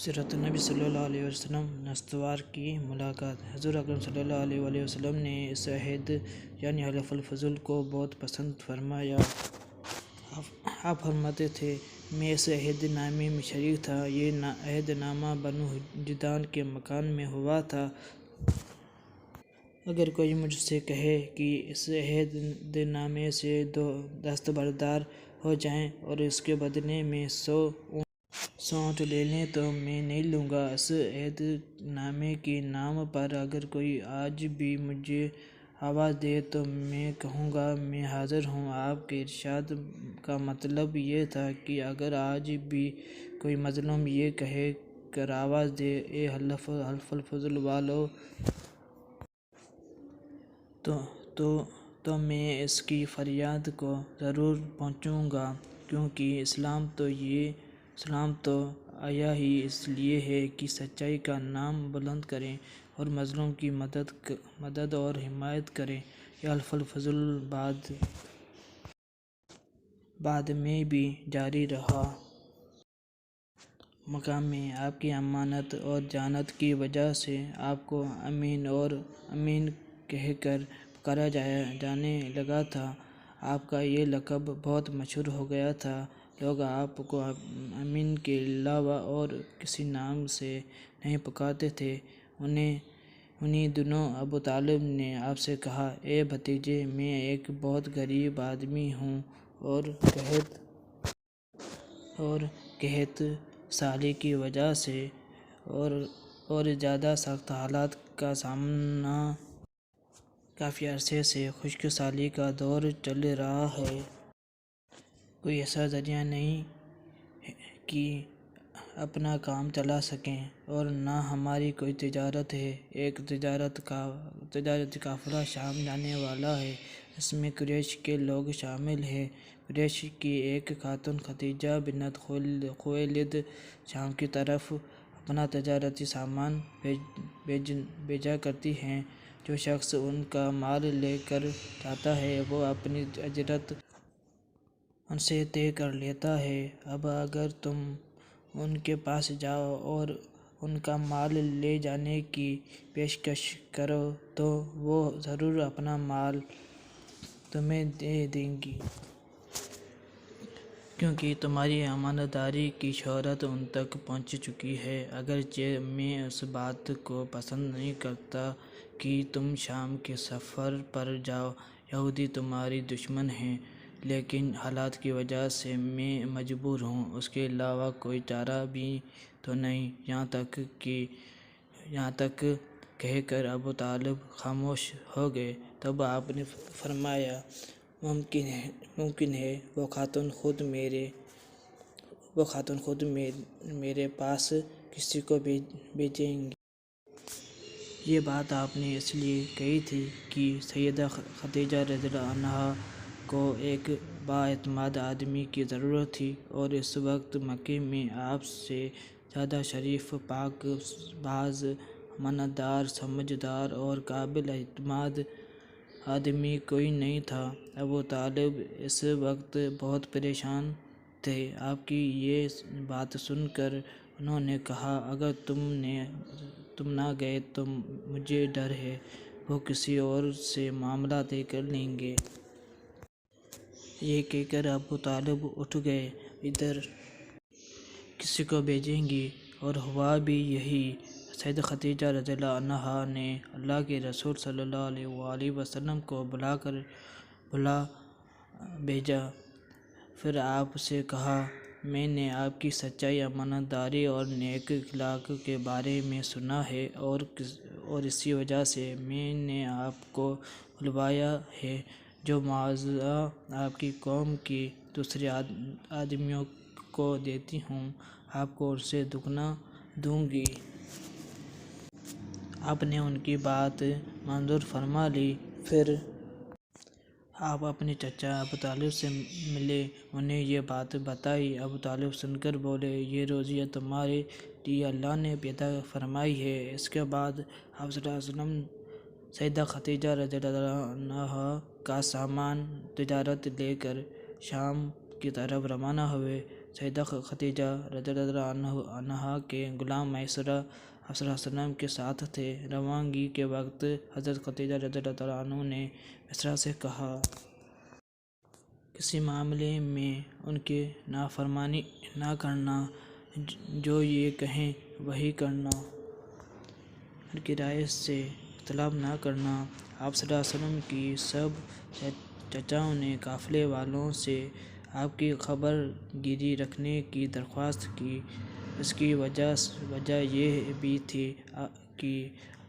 سیرت نبی صلی اللہ علیہ وسلم نستوار کی ملاقات۔ حضور اکرم صلی اللہ علیہ وسلم نے اس عہد یعنی حلف الفضل کو بہت پسند فرمایا۔ آپ فرماتے تھے، میں اس عہد نامے میں شریک تھا۔ یہ عہد نامہ بنو جدعان کے مکان میں ہوا تھا۔ اگر کوئی مجھ سے کہے کہ اس عہد نامے سے دستبردار ہو جائیں اور اس کے بدلے میں 100 اونٹ لے لیں تو میں نہیں لوں گا۔ اس عہد نامے کے نام پر اگر کوئی آج بھی مجھے آواز دے تو میں کہوں گا میں حاضر ہوں۔ آپ کے ارشاد کا مطلب یہ تھا کہ اگر آج بھی کوئی مظلوم یہ کہہ کر آواز دے، اے حلف الفضل والو، تو میں اس کی فریاد کو ضرور پہنچاؤں گا، کیونکہ اسلام تو آیا ہی اس لیے ہے کہ سچائی کا نام بلند کریں اور مظلوم کی مدد اور حمایت کریں۔ یہ حلف الفضل بعد میں بھی جاری رہا۔ مکہ میں آپ کی امانت اور دیانت کی وجہ سے آپ کو امین کہہ کر پکارا جانے لگا تھا۔ آپ کا یہ لقب بہت مشہور ہو گیا تھا۔ لوگ آپ کو امین کے علاوہ اور کسی نام سے نہیں پکارتے تھے۔ انہی دنوں ابو طالب نے آپ سے کہا، اے بھتیجے، میں ایک بہت غریب آدمی ہوں اور قحط سالی کی وجہ سے اور زیادہ سخت حالات کا سامنا، کافی عرصے سے خشک سالی کا دور چل رہا ہے۔ کوئی ایسا ذریعہ نہیں کہ اپنا کام چلا سکیں اور نہ ہماری کوئی تجارت ہے۔ ایک تجارتی قافلہ شام جانے والا ہے، اس میں قریش کے لوگ شامل ہیں۔ قریش کی ایک خاتون خدیجہ بنت خویلد شام کی طرف اپنا تجارتی سامان بھیجا کرتی ہیں۔ جو شخص ان کا مال لے کر جاتا ہے وہ اپنی اجرت ان سے طے کر لیتا ہے۔ اب اگر تم ان کے پاس جاؤ اور ان کا مال لے جانے کی پیشکش کرو تو وہ ضرور اپنا مال تمہیں دے دیں گی، کیونکہ تمہاری امانت داری کی شہرت ان تک پہنچ چکی ہے۔ اگرچہ میں اس بات کو پسند نہیں کرتا کہ تم شام کے سفر پر جاؤ، یہودی تمہارے دشمن ہیں، لیکن حالات کی وجہ سے میں مجبور ہوں، اس کے علاوہ کوئی چارہ بھی تو نہیں۔ یہاں تک کہہ کر ابو طالب خاموش ہو گئے۔ تب آپ نے فرمایا، ممکن ہے وہ خاتون خود میرے پاس کسی کو بھیجیں گی۔ یہ بات آپ نے اس لیے کہی تھی کہ سیدہ خدیجہ رضی اللہ عنہا کو ایک بااعتماد آدمی کی ضرورت تھی، اور اس وقت مکے میں آپ سے زیادہ شریف، پاک باز، امانت دار، سمجھدار اور قابل اعتماد آدمی کوئی نہیں تھا۔ ابو طالب اس وقت بہت پریشان تھے۔ آپ کی یہ بات سن کر انہوں نے کہا، اگر تم نہ گئے تو مجھے ڈر ہے وہ کسی اور سے معاملہ طے کر لیں گے۔ یہ کہہ کر ابو طالب اٹھ گئے، ادھر کسی کو بھیجیں گی، اور ہوا بھی یہی۔ سیدہ خدیجہ رضی اللہ عنہا نے اللہ کے رسول صلی اللہ علیہ وسلم کو بلا بھیجا۔ پھر آپ سے کہا، میں نے آپ کی سچائی، امانت داری اور نیک اخلاق کے بارے میں سنا ہے، اور اسی وجہ سے میں نے آپ کو بلوایا ہے۔ جو معاوضہ آپ کی قوم کے دوسرے آدمیوں کو دیتی ہوں، آپ کو اس سے دگنا دوں گی۔ آپ نے ان کی بات منظور فرما لی۔ پھر آپ اپنے چچا ابو طالب سے ملے، انہیں یہ بات بتائی۔ ابو طالب سن کر بولے، یہ روزیہ تمہارے لیے اللہ نے پیدا فرمائی ہے۔ اس کے بعد آپ صلی اللہ علیہ وسلم سیدہ خدیجہ رضی اللہ عنہا کا سامان تجارت لے کر شام کی طرف روانہ ہوئے۔ سیدہ خدیجہ رضی اللہ عنہا کے غلام میسرہ آپ صلی اللہ علیہ وسلم کے ساتھ تھے۔ روانگی کے وقت حضرت خدیجہ رضی اللہ عنہ نے میسرہ سے کہا، کسی معاملے میں ان کی نافرمانی نہ کرنا، جو یہ کہیں وہی کرنا، ان کی رائے سے اختلاف نہ کرنا۔ آپ صلی اللہ علیہ وسلم کی سب چچاؤں نے قافلے والوں سے آپ کی خبر گیری رکھنے کی درخواست کی۔ اس کی وجہ یہ بھی تھی کہ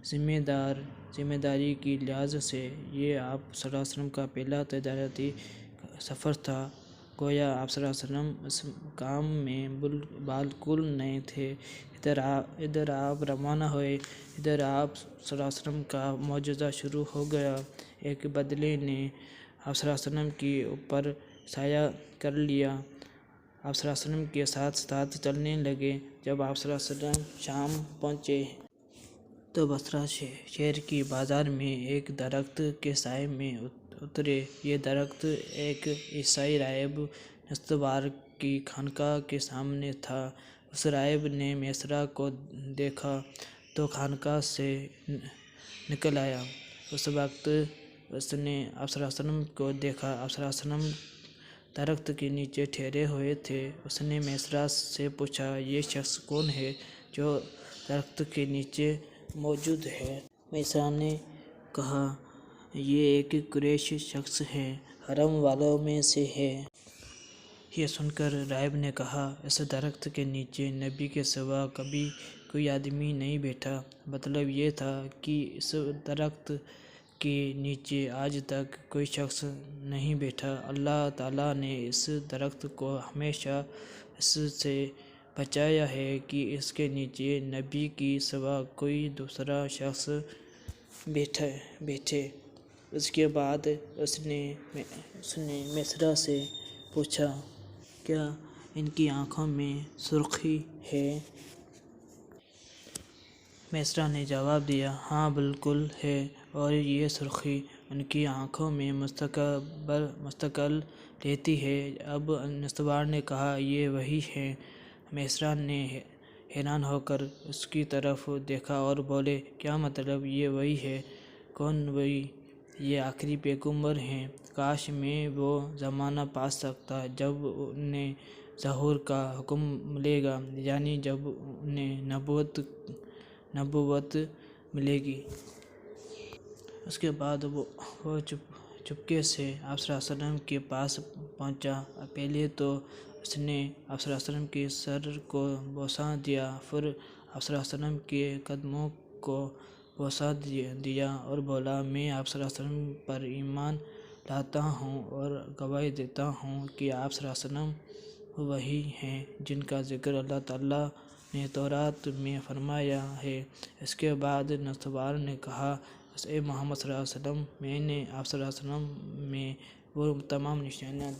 ذمہ داری کے لحاظ سے یہ آپ صلی اللہ علیہ وسلم کا پہلا تجارتی سفر تھا۔ گویا آپ صلی اللہ علیہ وسلم اس کام میں بالکل نئے تھے۔ ادھر آپ روانہ ہوئے، ادھر آپ صلی اللہ علیہ وسلم کا معجزہ شروع ہو گیا۔ ایک بادلے نے آپ صلی اللہ علیہ وسلم کے اوپر سایہ کر لیا۔ آپ صلی اللہ علیہ وسلم کے ساتھ ساتھ چلنے لگے۔ جب آپ صلی اللہ علیہ وسلم شام پہنچے تو بصرہ شہر کی بازار میں ایک درخت کے سائے میں اترے۔ یہ درخت ایک عیسائی راہب نستوار کی خانقاہ کے سامنے تھا۔ اس راہب نے میسرہ کو دیکھا تو خانقاہ سے نکل آیا۔ اس وقت اس نے آپ صلی اللہ علیہ وسلم کو دیکھا۔ آپ صلی اللہ علیہ وسلم درخت کے نیچے ٹھہرے ہوئے تھے۔ اس نے میسرہ سے پوچھا، یہ شخص کون ہے جو درخت کے نیچے موجود ہے؟ میسرہ نے کہا، یہ ایک قریشی شخص ہے، حرم والوں میں سے ہے۔ یہ سن کر راہب نے کہا، اس درخت کے نیچے نبی کے سوا کبھی کوئی آدمی نہیں بیٹھا۔ مطلب یہ تھا کہ اس درخت کے نیچے آج تک کوئی شخص نہیں بیٹھا۔ اللہ تعالیٰ نے اس درخت کو ہمیشہ اس سے بچایا ہے کہ اس کے نیچے نبی کے سوا کوئی دوسرا شخص بیٹھے۔ اس کے بعد اس نے میسرہ سے پوچھا، کیا ان کی آنکھوں میں سرخی ہے؟ میسرہ نے جواب دیا، ہاں بالکل ہے، اور یہ سرخی ان کی آنکھوں میں مستقل رہتی ہے۔ اب نستوار نے کہا، یہ وہی ہے؟ میسرہ نے حیران ہو کر اس کی طرف دیکھا اور بولے، کیا مطلب یہ وہی ہے؟ کون وہی؟ یہ آخری پیغمبر ہیں۔ کاش میں وہ زمانہ پا سکتا جب انہیں ظہور کا حکم ملے گا، یعنی جب انہیں نبوت ملے گی۔ اس کے بعد وہ چپکے سے آپ صلی اللہ علیہ وسلم کے پاس پہنچا۔ پہلے تو اس نے آپ صلی اللہ علیہ وسلم کے سر کو بوسہ دیا، پھر آپ صلی اللہ علیہ وسلم کے قدموں کو بوسہ دیا اور بولا، میں آپ صلی اللہ علیہ وسلم پر ایمان لاتا ہوں اور گواہی دیتا ہوں کہ آپ صلی اللہ علیہ وسلم وہی ہیں جن کا ذکر اللہ تعالیٰ نے تورات میں فرمایا ہے۔ اس کے بعد نستوار نے کہا، اے محمد صلی اللہ علیہ وسلم، میں نے آپ صلی اللہ علیہ وسلم میں وہ تمام نشانیاں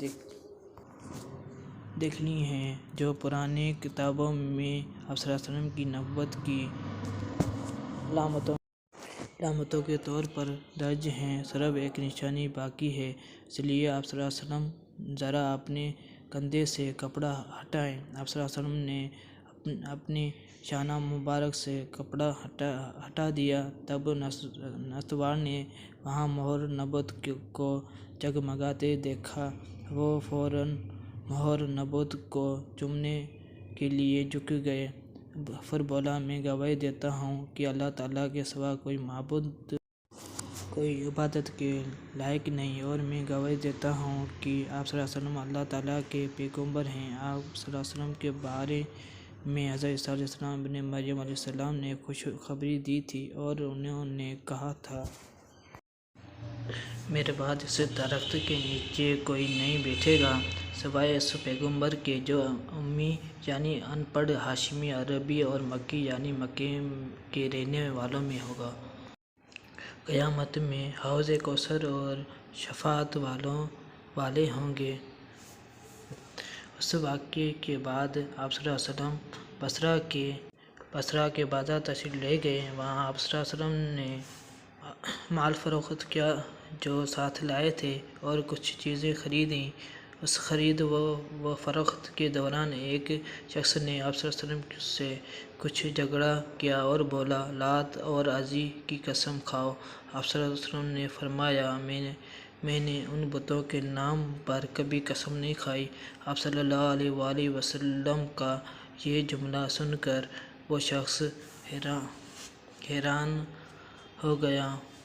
دیکھ لی ہیں جو پرانی کتابوں میں آپ صلی اللہ علیہ وسلم کی نبوت کی علامتوں کے طور پر درج ہیں۔ صرف ایک نشانی باقی ہے، اس لیے آپ صلی اللہ علیہ وسلم ذرا اپنے کندھے سے کپڑا ہٹائیں۔ آپ صلی اللہ علیہ وسلم نے اپنی شانہ مبارک سے کپڑا ہٹا دیا۔ تب نستوار نے وہاں مہر نبوت کو جگمگاتے دیکھا۔ وہ فوراً مہر نبوت کو چومنے کے لیے جھک گئے، پھر بولا، میں گواہی دیتا ہوں کہ اللہ تعالیٰ کے سوا کوئی معبود، کوئی عبادت کے لائق نہیں، اور میں گواہی دیتا ہوں کہ آپ صلی اللہ علیہ وسلم اللہ تعالیٰ کے پیغمبر ہیں۔ آپ صلی اللہ علیہ وسلم کے بارے میں حضرت عیسیٰ علیہ السلام ابن مریم علیہ السلام نے خوشخبری دی تھی اور انہوں نے کہا تھا، میرے بعد اس درخت کے نیچے کوئی نہیں بیٹھے گا سوائے اس پیغمبر کے جو امی یعنی ان پڑھ ہاشمی عربی اور مکی یعنی مکے کے رہنے والوں میں ہوگا۔ قیامت میں حوض کوثر اور شفاعت والے ہوں گے۔ اس واقعے کے بعد آپ صلی اللہ علیہ وسلم بصرہ کے بازار تشریف لے گئے۔ وہاں آپ صلی اللہ علیہ وسلم نے مال فروخت کیا جو ساتھ لائے تھے اور کچھ چیزیں خریدیں۔ اس خرید و فروخت کے دوران ایک شخص نے آپ صلی اللہ علیہ وسلم سے کچھ جھگڑا کیا اور بولا، لات اور عزی کی قسم کھاؤ۔ آپ صلی اللہ علیہ وسلم نے فرمایا، میں نے ان بتوں کے نام پر کبھی قسم نہیں کھائی۔ آپ صلی اللہ علیہ وآلہ وسلم کا یہ جملہ سن کر وہ شخص حیران ہو گیا